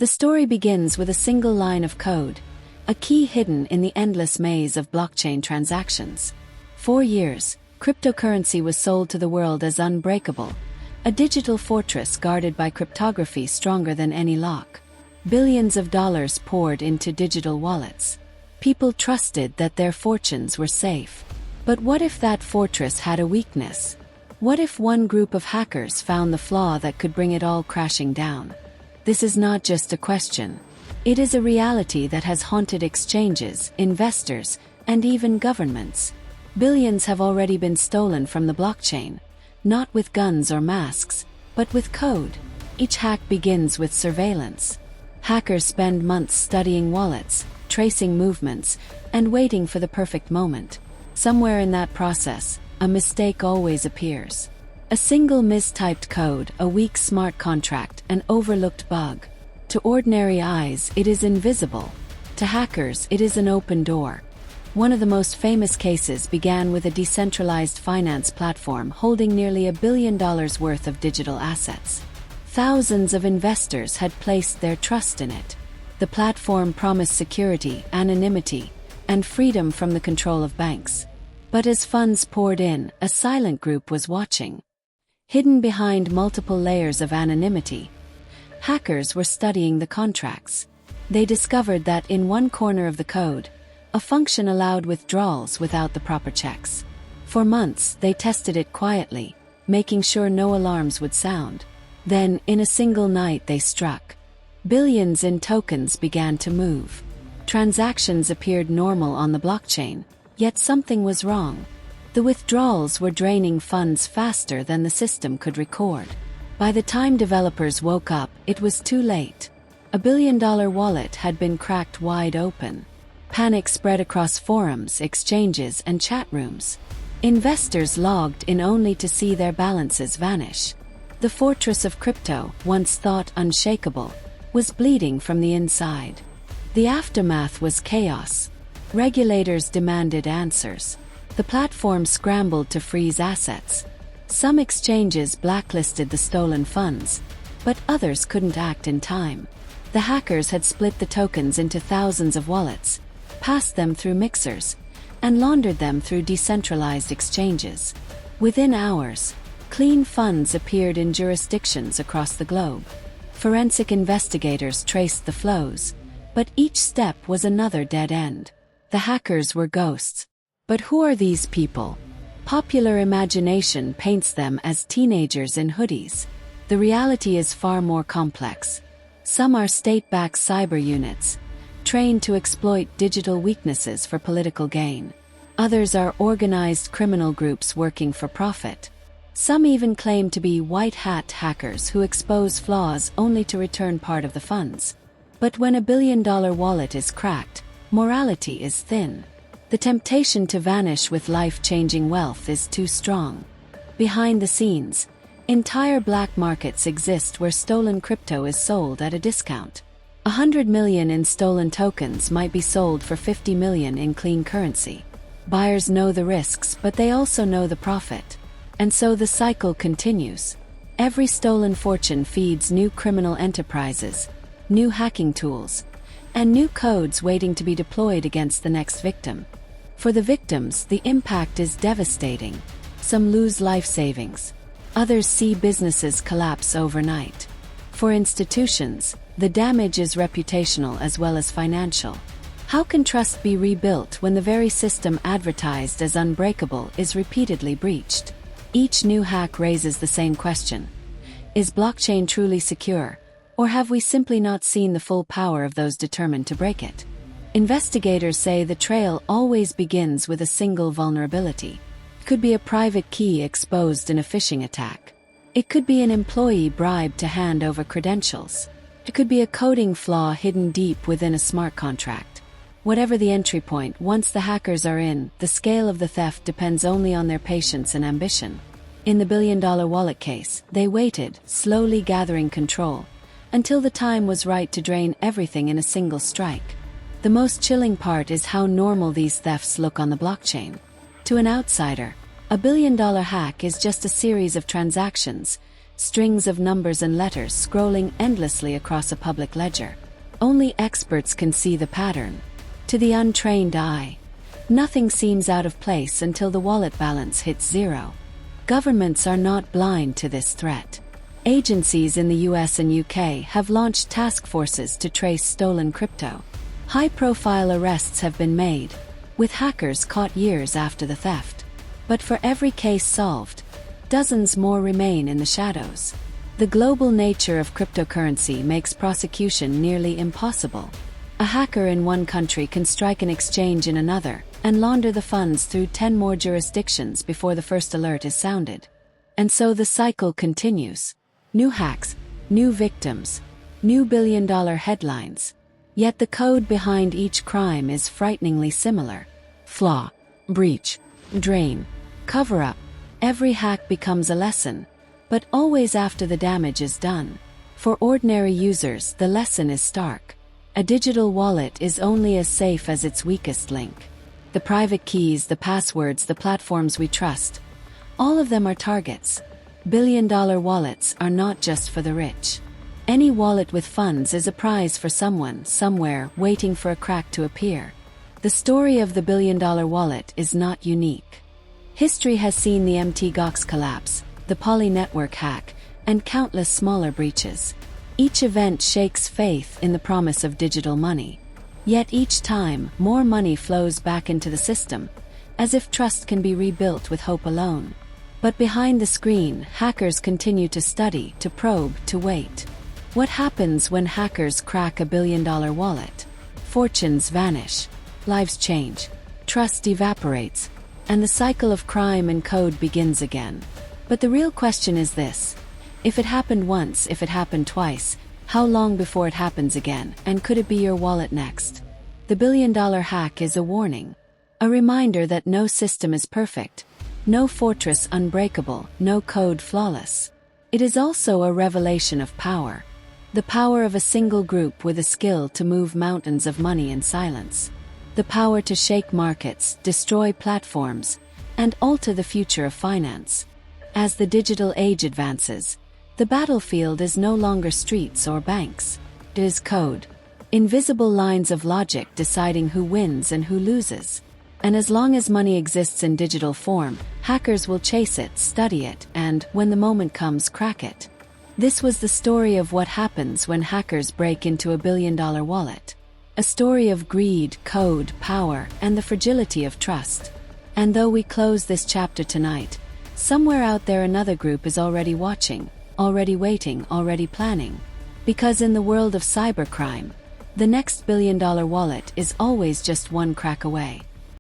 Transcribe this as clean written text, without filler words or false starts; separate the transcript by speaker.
Speaker 1: The story begins with a single line of code, a key hidden in the endless maze of blockchain transactions. For years, cryptocurrency was sold to the world as unbreakable, a digital fortress guarded by cryptography stronger than any lock. Billions of dollars poured into digital wallets. People trusted that their fortunes were safe. But what if that fortress had a weakness? What if one group of hackers found the flaw that could bring it all crashing down? This is not just a question. It is a reality that has haunted exchanges, investors, and even governments. Billions have already been stolen from the blockchain, not with guns or masks, but with code. Each hack begins with surveillance. Hackers spend months studying wallets, tracing movements, and waiting for the perfect moment. Somewhere in that process, a mistake always appears. A single mistyped code, a weak smart contract, an overlooked bug. To ordinary eyes, it is invisible. To hackers, it is an open door. One of the most famous cases began with a decentralized finance platform holding nearly $1 billion worth of digital assets. Thousands of investors had placed their trust in it. The platform promised security, anonymity, and freedom from the control of banks. But as funds poured in, a silent group was watching. Hidden behind multiple layers of anonymity, hackers were studying the contracts. They discovered that in one corner of the code, a function allowed withdrawals without the proper checks. For months, they tested it quietly, making sure no alarms would sound. Then, in a single night, they struck. Billions in tokens began to move. Transactions appeared normal on the blockchain, yet something was wrong. The withdrawals were draining funds faster than the system could record. By the time developers woke up, it was too late. $1 billion wallet had been cracked wide open. Panic spread across forums, exchanges, and chat rooms. Investors logged in only to see their balances vanish. The fortress of crypto, once thought unshakable, was bleeding from the inside. The aftermath was chaos. Regulators demanded answers. The platform scrambled to freeze assets. Some exchanges blacklisted the stolen funds, but others couldn't act in time. The hackers had split the tokens into thousands of wallets, passed them through mixers, and laundered them through decentralized exchanges. Within hours, clean funds appeared in jurisdictions across the globe. Forensic investigators traced the flows, but each step was another dead end. The hackers were ghosts. But who are these people? Popular imagination paints them as teenagers in hoodies. The reality is far more complex. Some are state-backed cyber units, trained to exploit digital weaknesses for political gain. Others are organized criminal groups working for profit. Some even claim to be white-hat hackers who expose flaws only to return part of the funds. But when $1 billion wallet is cracked, morality is thin. The temptation to vanish with life-changing wealth is too strong. Behind the scenes, entire black markets exist where stolen crypto is sold at a discount. 100 million in stolen tokens might be sold for 50 million in clean currency. Buyers know the risks, but they also know the profit. And so the cycle continues. Every stolen fortune feeds new criminal enterprises, new hacking tools, and new codes waiting to be deployed against the next victim. For the victims, the impact is devastating. Some lose life savings. Others see businesses collapse overnight. For institutions, the damage is reputational as well as financial. How can trust be rebuilt when the very system advertised as unbreakable is repeatedly breached? Each new hack raises the same question. Is blockchain truly secure, or have we simply not seen the full power of those determined to break it? Investigators say the trail always begins with a single vulnerability. It could be a private key exposed in a phishing attack. It could be an employee bribed to hand over credentials. It could be a coding flaw hidden deep within a smart contract. Whatever the entry point, once the hackers are in, the scale of the theft depends only on their patience and ambition. In the $1 billion wallet case, they waited, slowly gathering control, until the time was right to drain everything in a single strike. The most chilling part is how normal these thefts look on the blockchain. To an outsider, $1 billion hack is just a series of transactions, strings of numbers and letters scrolling endlessly across a public ledger. Only experts can see the pattern. To the untrained eye, nothing seems out of place until the wallet balance hits zero. Governments are not blind to this threat. Agencies in the US and UK have launched task forces to trace stolen crypto. High-profile arrests have been made, with hackers caught years after the theft. But for every case solved, dozens more remain in the shadows. The global nature of cryptocurrency makes prosecution nearly impossible. A hacker in one country can strike an exchange in another and launder the funds through 10 more jurisdictions before the first alert is sounded. And so the cycle continues. New hacks, new victims, new billion-dollar headlines. Yet the code behind each crime is frighteningly similar. Flaw, breach, drain, cover-up. Every hack becomes a lesson, but always after the damage is done. For ordinary users, the lesson is stark. A digital wallet is only as safe as its weakest link. The private keys, the passwords, the platforms we trust, all of them are targets. Billion-dollar wallets are not just for the rich. Any wallet with funds is a prize for someone, somewhere, waiting for a crack to appear. The story of the billion-dollar wallet is not unique. History has seen the Mt. Gox collapse, the Poly network hack, and countless smaller breaches. Each event shakes faith in the promise of digital money. Yet each time, more money flows back into the system, as if trust can be rebuilt with hope alone. But behind the screen, hackers continue to study, to probe, to wait. What happens when hackers crack a billion-dollar wallet? Fortunes vanish, lives change, trust evaporates, and the cycle of crime and code begins again. But the real question is this: if it happened once, if it happened twice, how long before it happens again, and could it be your wallet next? The billion-dollar hack is a warning, a reminder that no system is perfect, no fortress unbreakable, no code flawless. It is also a revelation of power. The power of a single group with a skill to move mountains of money in silence. The power to shake markets, destroy platforms, and alter the future of finance. As the digital age advances, the battlefield is no longer streets or banks. It is code. Invisible lines of logic deciding who wins and who loses. And as long as money exists in digital form, hackers will chase it, study it, and, when the moment comes, crack it. This was the story of what happens when hackers break into a billion-dollar wallet. A story of greed, code, power, and the fragility of trust. And though we close this chapter tonight, somewhere out there another group is already watching, already waiting, already planning. Because in the world of cybercrime, the next billion-dollar wallet is always just one crack away.